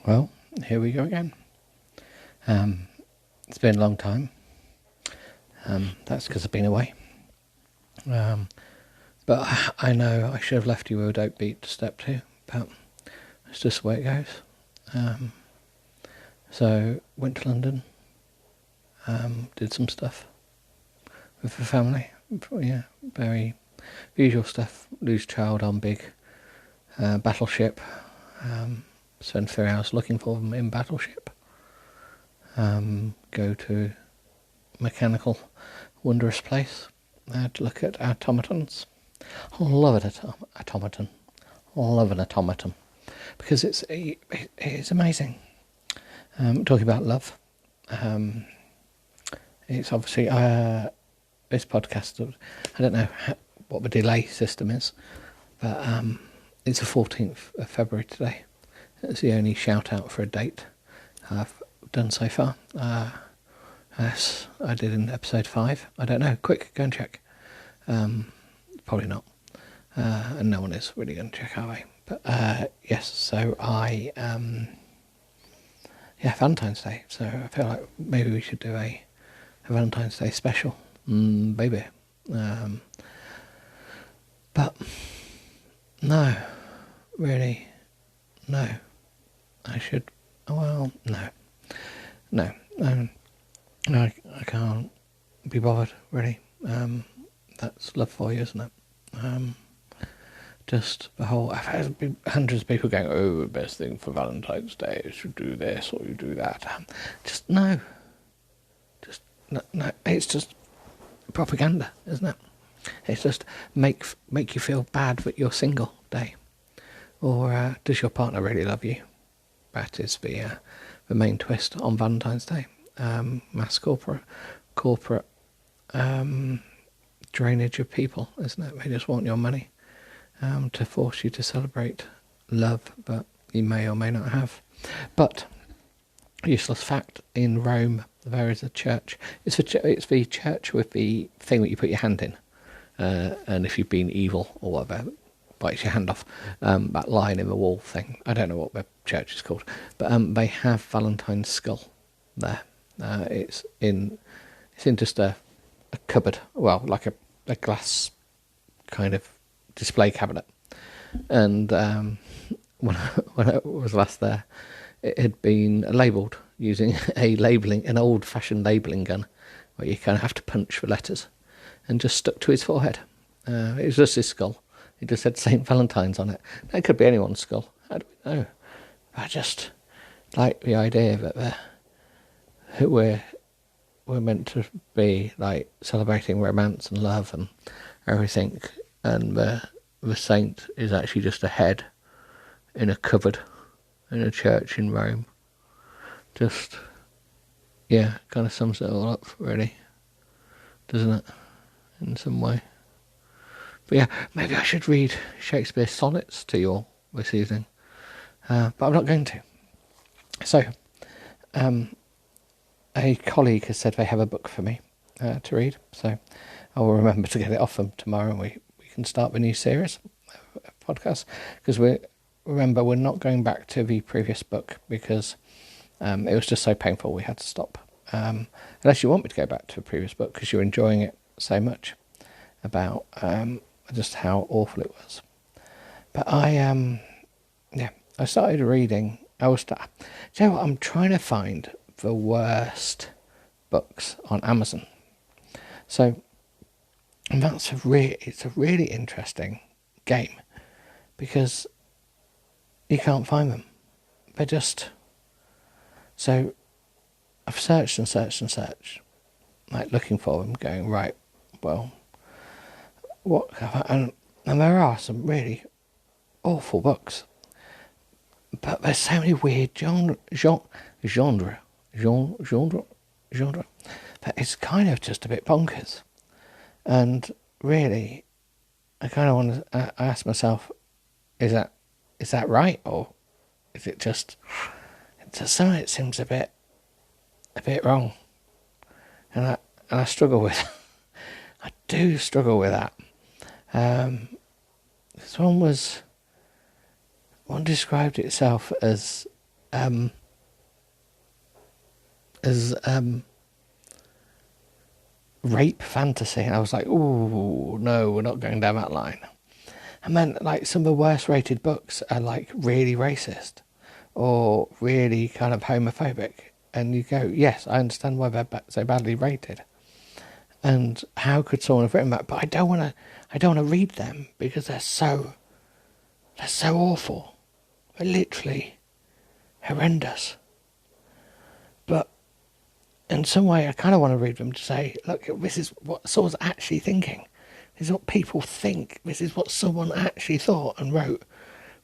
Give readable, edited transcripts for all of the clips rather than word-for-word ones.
Well, here we go again. It's been a long time. That's because I've been away. But I know I should have left you with a dope beat to step to, but it's just the way it goes. So, went to London, did some stuff with the family. Yeah, very usual stuff. Lose child on big battleship. Spend 3 hours looking for them in battleship. Go to mechanical wondrous place to look at automatons. I love an automaton. I love an automaton because it's amazing. Talking about love, it's obviously this podcast. I don't know what the delay system is, but it's the 14th of February today. It's the only shout out for a date I've done so far. Yes, I did in episode 5. I don't know. Quick, go and check. Probably not. And no one is really going to check, are they? But yes, so I Valentine's Day. So I feel like maybe we should do a Valentine's Day special. Maybe. But no, really, no. I should. Well, no. I can't be bothered, really. That's love for you, isn't it? Just the whole... I've had hundreds of people going, oh, the best thing for Valentine's Day is you do this or you do that. Just no. Just no. It's just propaganda, isn't it? It's just make you feel bad that you're single day. Or does your partner really love you? That is the main twist on Valentine's Day. Mass corporate drainage of people, isn't it? They just want your money to force you to celebrate love that you may or may not have. But useless fact: in Rome, there is a church. It's the church with the thing that you put your hand in, and if you've been evil or whatever, bites your hand off. That line in the wall thing. I don't know what the church is called, but they have Valentine's skull there. It's in just a cupboard, well, like a glass kind of display cabinet. And when I was last there, it had been labelled using an old-fashioned labelling gun, where you kind of have to punch the letters, and just stuck to his forehead. It was just his skull. It just said St. Valentine's on it. That could be anyone's skull. How do we know? I just like the idea that we're meant to be like celebrating romance and love and everything, and the saint is actually just a head in a cupboard in a church in Rome. Just, yeah, kind of sums it all up, really, doesn't it, in some way? But yeah, maybe I should read Shakespeare's sonnets to you all this evening, but I'm not going to. So, a colleague has said they have a book for me to read, so I will remember to get it off them tomorrow, and we can start the new series of podcasts, because we're not going back to the previous book, because it was just so painful we had to stop. Unless you want me to go back to the previous book because you're enjoying it so much, about just how awful it was. But I started reading. Do you know what? I'm trying to find the worst books on Amazon. So, and it's a really interesting game, because you can't find them. They're just... So, I've searched and searched and searched, like looking for them, going, right, well, what have I... And there are some really awful books, but there's so many weird genre that it's kind of just a bit bonkers. And really, I kind of want to ask myself, is that right, or is it just some of it seems a bit wrong, and I struggle with I do struggle with that. This one described itself as as rape fantasy. And I was like, ooh, no, we're not going down that line. And then, like, some of the worst rated books are, like, really racist or really kind of homophobic. And you go, yes, I understand why they're so badly rated. And how could someone have written that? But I don't want to read them because they're so awful. They're literally horrendous. But in some way, I kind of want to read them to say, look, this is what someone's actually thinking. This is what people think. This is what someone actually thought and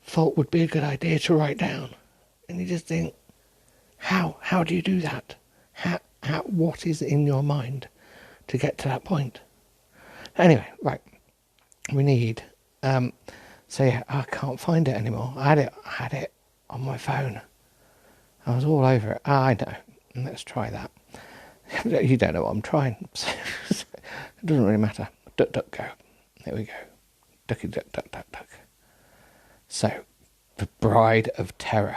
thought would be a good idea to write down. And you just think, how do you do that? What is in your mind to get to that point? Anyway, right. We need, so yeah, I can't find it anymore. I had it on my phone. I was all over it. I know. Let's try that. You don't know what I'm trying. It doesn't really matter. Duck, duck, go. There we go. Ducky, duck, duck, duck, duck. So, The Bride of Terror.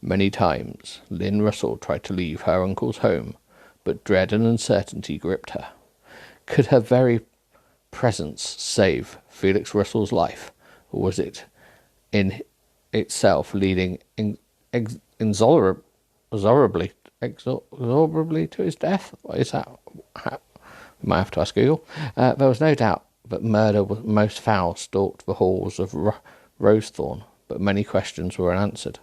Many times, Lynn Russell tried to leave her uncle's home, but dread and uncertainty gripped her. Could her very presence save Felix Russell's life, or was it in itself leading inexorably to his death? What is that? We might have to ask Google. There was no doubt that murder was most foul stalked the halls of Rosethorn, but many questions were unanswered.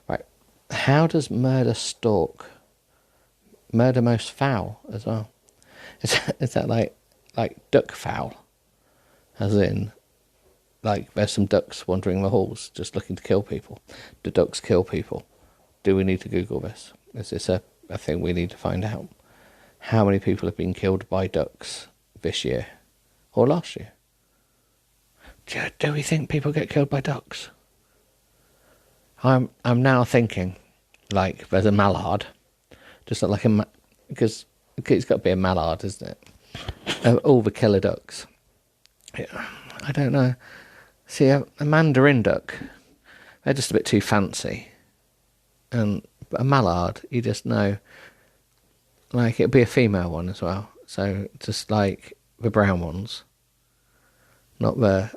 Right, how does murder stalk? Murder most foul as well. Is that like duck fowl? As in, like, there's some ducks wandering the halls just looking to kill people. Do ducks kill people? Do we need to Google this? Is this a thing we need to find out? How many people have been killed by ducks this year? Or last year? Do we think people get killed by ducks? I'm now thinking, like, there's a mallard. Just like because it's got to be a mallard, isn't it? All the killer ducks. I don't know. See, a mandarin duck, they're just a bit too fancy. And a mallard, you just know, like, it'll be a female one as well. So just like the brown ones, not the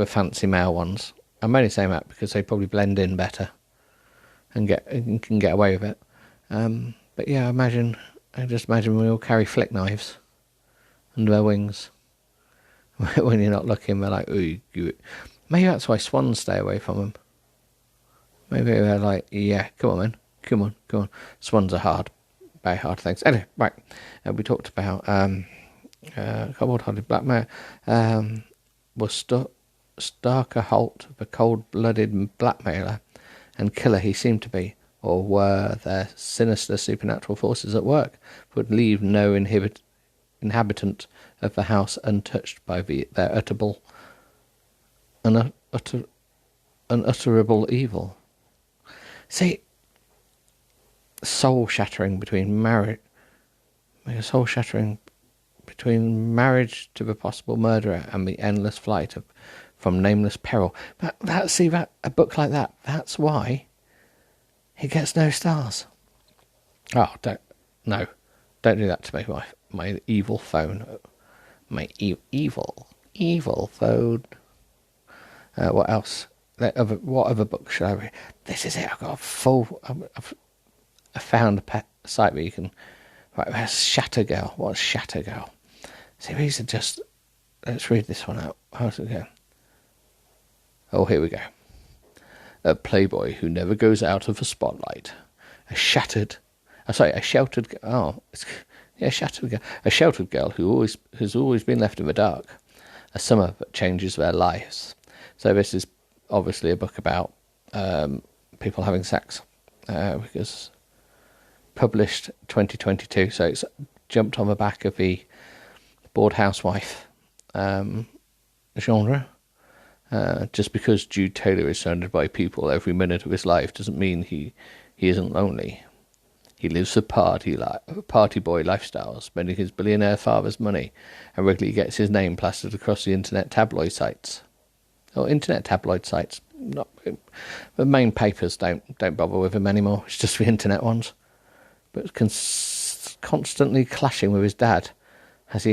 fancy male ones. I'm only saying that because they probably blend in better and can get away with it. But yeah, I just imagine we all carry flick knives under their wings. When you're not looking, they're like, ooh, maybe that's why swans stay away from them. Maybe they're like, yeah, come on, man. Come on. Swans are hard. Very hard things. Anyway, right. We talked about cold-hearted blackmail. Was Starker Holt the cold-blooded blackmailer and killer he seemed to be? Or were there sinister supernatural forces at work that would leave no inhabitant of the house untouched by their unutterable evil? See, soul-shattering between marriage to the possible murderer and the endless flight from nameless peril. But a book like that, that's why he gets no stars. Oh, don't do that to me. My evil phone. My evil phone. What else? What other book should I read? This is it. I've got a full. I found a site where you can. Right, there's Shattergirl. What's Shattergirl? See, these are just. Let's read this one out. How's it go? Oh, here we go. A playboy who never goes out of the spotlight. A sheltered girl. A sheltered girl who has always been left in the dark. A summer that changes their lives. So this is obviously a book about people having sex, because published 2022. So it's jumped on the back of the bored housewife genre. Just because Jude Taylor is surrounded by people every minute of his life doesn't mean he isn't lonely. He lives a party boy lifestyle, spending his billionaire father's money, and regularly gets his name plastered across the internet tabloid sites. or internet tabloid sites. Not the main papers don't bother with him anymore. It's just the internet ones. But constantly clashing with his dad, has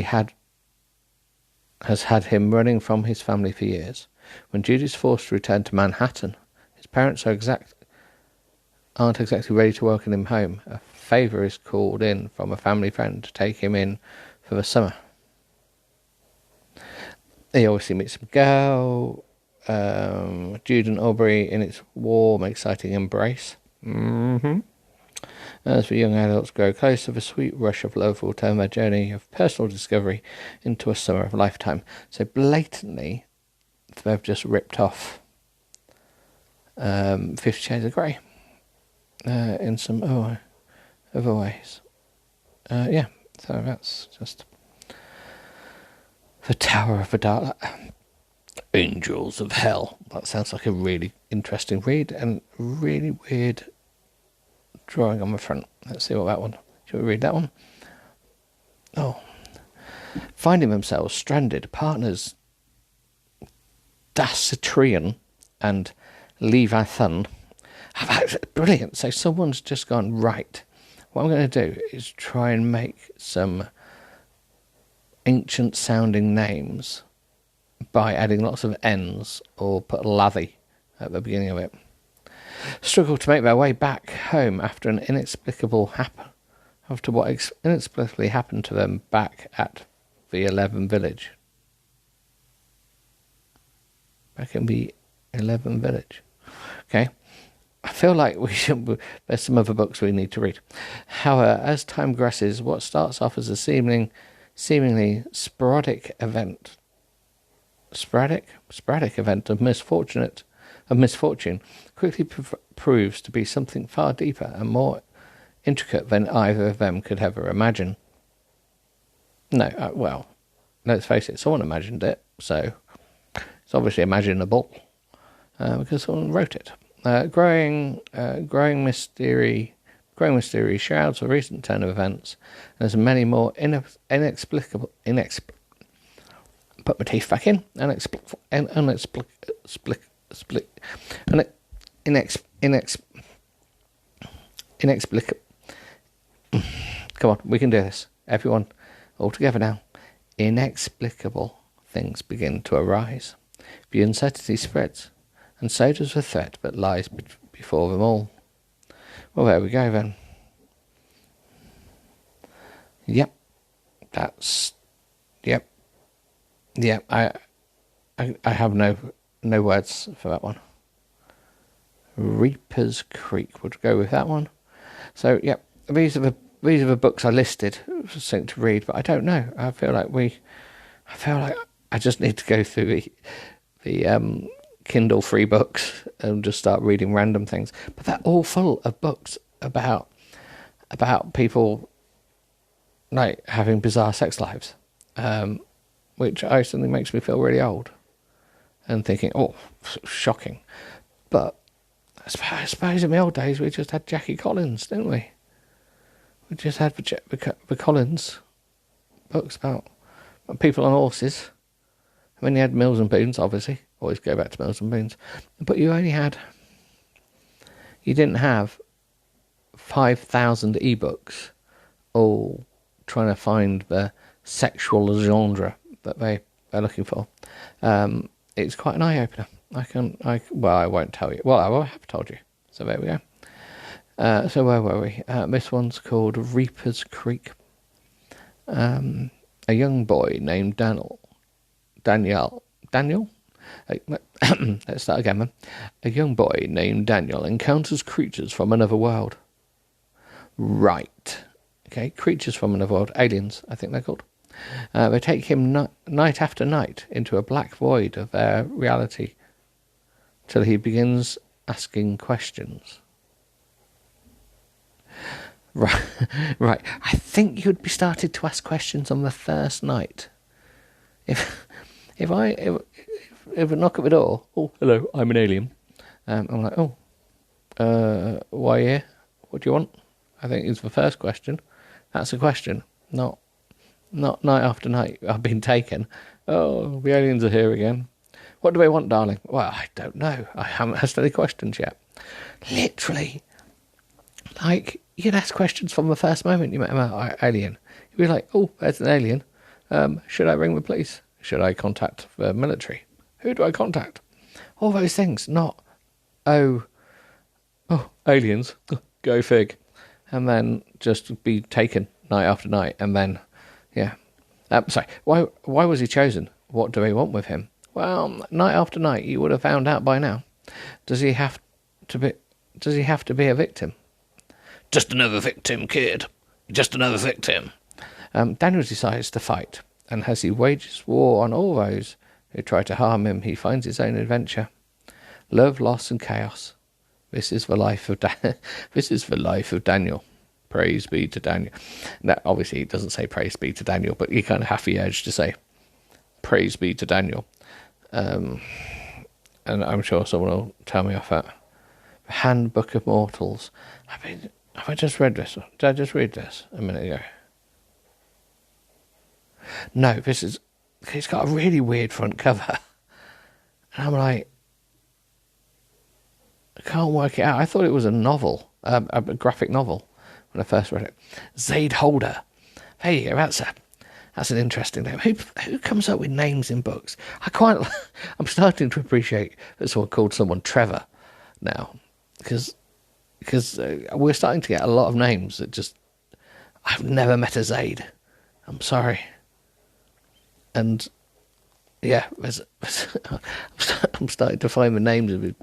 had him running from his family for years. When Judy's forced to return to Manhattan, his parents aren't exactly ready to welcome him home. A favour is called in from a family friend to take him in for the summer. He obviously meets some girl, Jude and Aubrey in its warm, exciting embrace. As the young adults grow closer, the sweet rush of love will turn their journey of personal discovery into a summer of a lifetime. So blatantly, they've just ripped off 50 Shades of Grey in some other ways. So that's just the Tower of the Dark. Angels of Hell. That sounds like a really interesting read and really weird drawing on the front. Let's see what that one. Shall we read that one? Oh. Finding themselves stranded, partners Dacitrian and Leviathan. Brilliant. So someone's just gone, right, what I'm going to do is try and make some ancient sounding names by adding lots of N's or put a lathy at the beginning of it. Struggle to make their way back home after what inexplicably happened to them back at the 11 Village. Back in the 11 Village. Okay. I feel like there's some other books we need to read. However, as time progresses, what starts off as a seemingly sporadic event of misfortune quickly proves to be something far deeper and more intricate than either of them could ever imagine. No, well, let's face it, someone imagined it, so it's obviously imaginable because someone wrote it. Growing mystery shrouds a recent turn of events, and there's many more inexplicable. Put my teeth back in. Inexplicable. Come on, we can do this. Everyone, all together now. Inexplicable things begin to arise. The uncertainty spreads, and so does the threat that lies before them all. Well, there we go then. Yep. I have no words for that one. Reaper's Creek would go with that one. So, yep, these are the books I listed for something to read, but I don't know. I feel like I just need to go through the Kindle free books and just start reading random things. But they're all full of books about people like having bizarre sex lives, which suddenly makes me feel really old and thinking, oh, shocking. But I suppose in the old days we just had Jackie Collins, didn't we? We just had the Collins books about people on horses. I mean, you had Mills and Boons, obviously. Always go back to Mills and Boons. But you didn't have 5,000 ebooks all trying to find the sexual genre that they're looking for. It's quite an eye-opener. I won't tell you. Well, I have told you. So there we go. So where were we? This one's called Reaper's Creek. A young boy named Daniel. Let's start again, man. A young boy named Daniel encounters creatures from another world. Right. Okay, creatures from another world. Aliens, I think they're called. They take him night after night into a black void of their reality till he begins asking questions. Right. I think you'd be started to ask questions on the first night. If I knock at the door, oh, hello, I'm an alien. I'm like, why here? What do you want? I think it's the first question. That's a question, not night after night. I've been taken. Oh, the aliens are here again. What do we want, darling? Well, I don't know. I haven't asked any questions yet. Literally. Like, you'd ask questions from the first moment you met an alien. You'd be like, oh, there's an alien. Should I ring the police? Should I contact the military? Who do I contact? All those things, not, oh, aliens, go fig. And then just be taken night after night. And then, yeah. Sorry, why was he chosen? What do we want with him? Well, night after night, you would have found out by now. Does he have to be a victim? Just another victim, kid. Just another victim. Daniel decides to fight, and as he wages war on all those who try to harm him, he finds his own adventure. Love, loss, and chaos. This is the life of This is the life of Daniel. Praise be to Daniel. Now, obviously, it doesn't say praise be to Daniel, but you kind of have the urge to say praise be to Daniel. And I'm sure someone will tell me off that. Handbook of Mortals. Have I just read this? Did I just read this a minute ago? No, it's got a really weird front cover. And I'm like, I can't work it out. I thought it was a novel, a graphic novel, when I first read it. Zaid Holder. There you go, that's an interesting name. Who comes up with names in books? I'm starting to appreciate that someone called someone Trevor now, because we're starting to get a lot of names that just, I've never met a Zaid. I'm sorry. And yeah, I'm starting to find the names of it.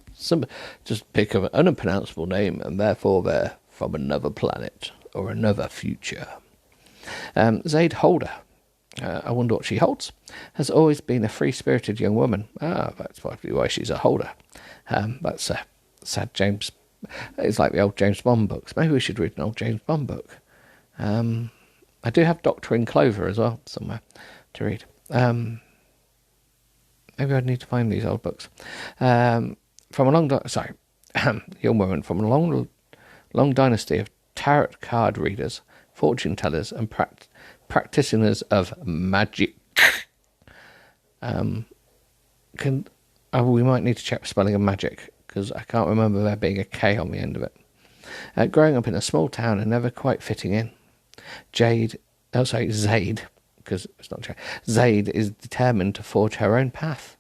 Just pick an unpronounceable name, and therefore they're from another planet or another future. Zaid Holder, I wonder what she holds, has always been a free-spirited young woman. That's probably why she's a holder. That's a sad James. It's like the old James Bond books. Maybe we should read an old James Bond book. I do have Doctor in Clover as well somewhere to read. Maybe I'd need to find these old books. Young woman from a long dynasty of tarot card readers, fortune tellers, and practitioners of magic. We might need to check the spelling of magic, because I can't remember there being a K on the end of it. Growing up in a small town and never quite fitting in, Zaid, because it's not Jade. Zaid is determined to forge her own path.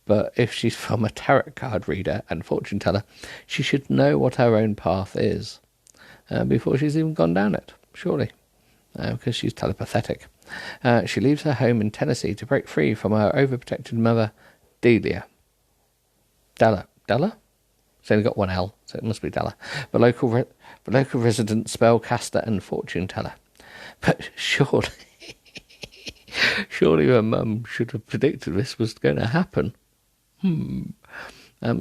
But if she's from a tarot card reader and fortune teller, she should know what her own path is before she's even gone down it, surely, because she's telepathic. She leaves her home in Tennessee to break free from her overprotected mother, Delia. Della? It's only got one L, so it must be Della. The local resident spellcaster and fortune teller. But surely her mum should have predicted this was going to happen.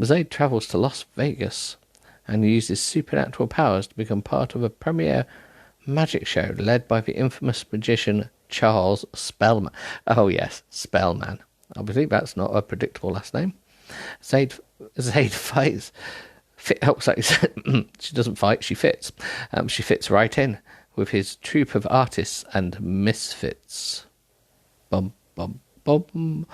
Zaid travels to Las Vegas and uses supernatural powers to become part of a premiere magic show led by the infamous magician Charles Spellman. Oh yes, Spellman. I believe that's not a predictable last name. Zaid fights. She doesn't fight, she fits. She fits right in with his troupe of artists and misfits. Bum, bum, bum.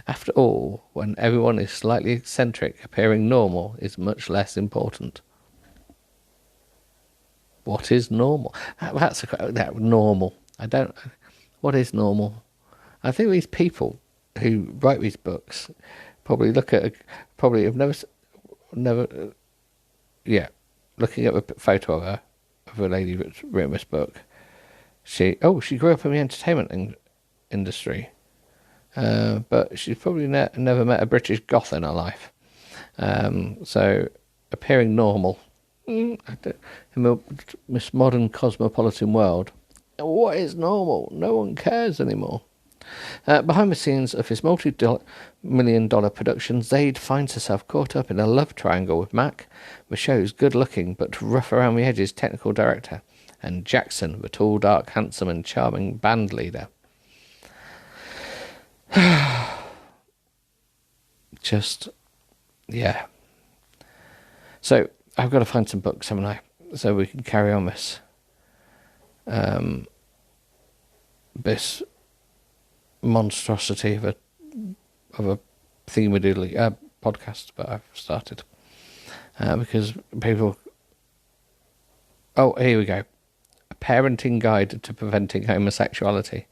After all, when everyone is slightly eccentric, appearing normal is much less important. What is normal? That's normal. What is normal? I think these people who write these books probably have never. Looking at the photo of her, of a lady that's written this book. She grew up in the entertainment industry, but she's probably never met a British goth in her life. So appearing normal in this modern cosmopolitan world, what is normal? No one cares anymore. Behind the scenes of his multi-million-dollar production, Zaid finds herself caught up in a love triangle with Mac, the show's good-looking but rough around the edges technical director, and Jackson, the tall, dark, handsome and charming band leader. Yeah. So, I've got to find some books, haven't I? So we can carry on this monstrosity of a thingamadoodly podcast, but I've started because people. Oh, here we go. A parenting guide to preventing homosexuality.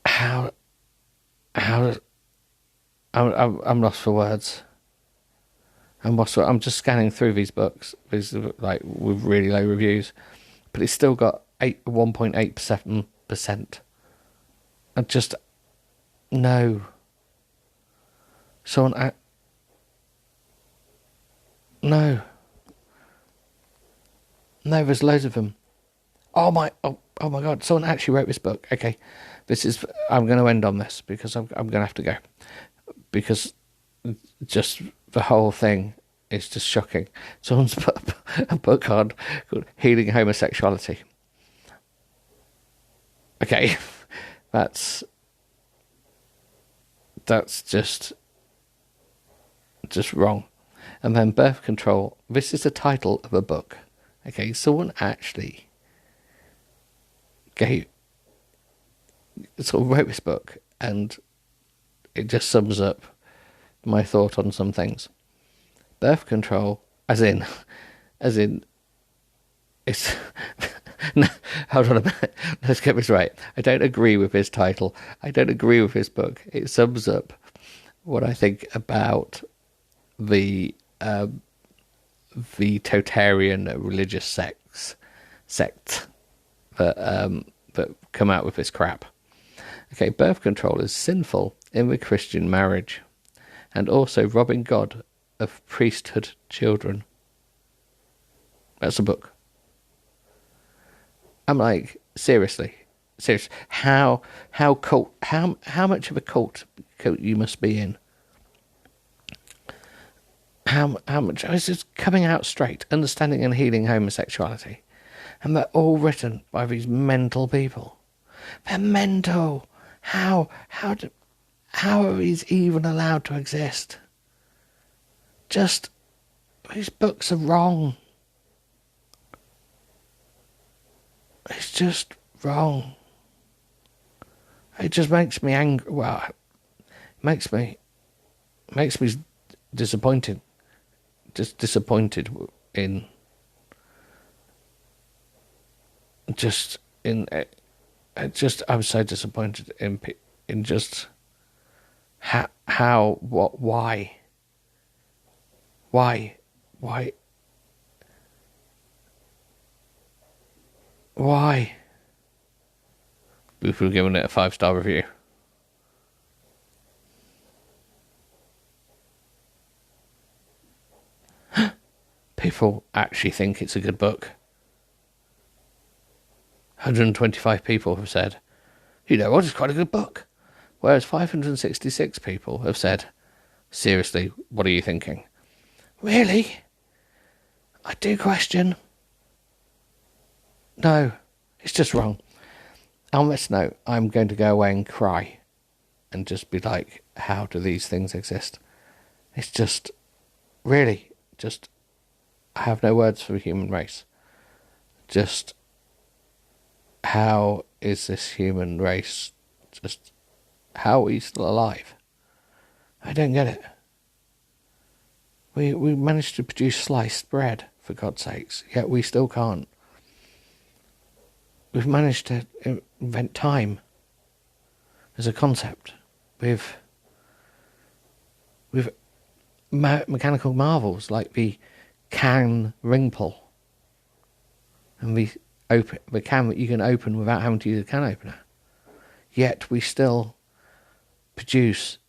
How I'm lost for words. I'm just scanning through these books, these like with really low reviews, but it's still got 1.87%. And just no. Someone no. No, there's loads of them. Oh my God! Someone actually wrote this book. Okay, I'm going to end on this because I'm going to have to go, because just the whole thing is just shocking. Someone's put a book on called Healing Homosexuality. Okay, that's just wrong. And then birth control. This is the title of a book. Okay, someone actually wrote this book, and it just sums up my thought on some things. Birth control, as in, it's. No, hold on a minute. Let's get this right. I don't agree with his title. I don't agree with his book. It sums up what I think about the totalitarian religious sects that come out with this crap. Okay, birth control is sinful in the Christian marriage, and also robbing God of priesthood children. That's a book. I'm like, seriously, how much of a cult you must be in? How much is this coming out straight, understanding and healing homosexuality, and they're all written by these mental people. They're mental. How are these even allowed to exist? Just these books are wrong. It's just wrong. It just makes me angry. Well, it makes me disappointed. Just disappointed in. Just in. I'm so disappointed in just how what why. Why? We've given it a 5-star review. People actually think it's a good book. 125 people have said, you know what, it's quite a good book. Whereas 566 people have said, seriously, what are you thinking? Really? I do question. No, it's just wrong. On this note, I'm going to go away and cry and just be like, how do these things exist? It's just, really, just, I have no words for the human race. Just, how is this human race, just, how are we still alive? I don't get it. We managed to produce sliced bread, for God's sakes, yet we still can't. We've managed to invent time as a concept with mechanical marvels like the can ring pull and the can that you can open without having to use a can opener. Yet we still produce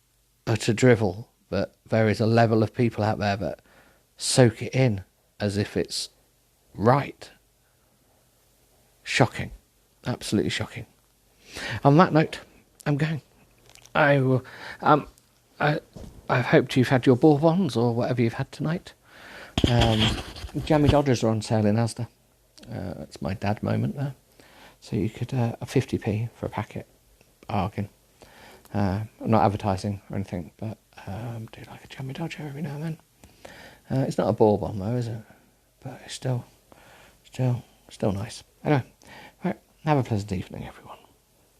utter drivel that there is a level of people out there that soak it in as if it's right. Shocking. Absolutely shocking. On that note, I'm going. I will. I've hoped you've had your bourbons or whatever you've had tonight. Jammy Dodgers are on sale in Asda. That's my dad moment there. So you could a 50p for a packet. Bargain. I'm not advertising or anything, but I do like a Jammy Dodger every now and then. It's not a bourbon though, is it? But it's still nice. Anyway, right. Have a pleasant evening, everyone.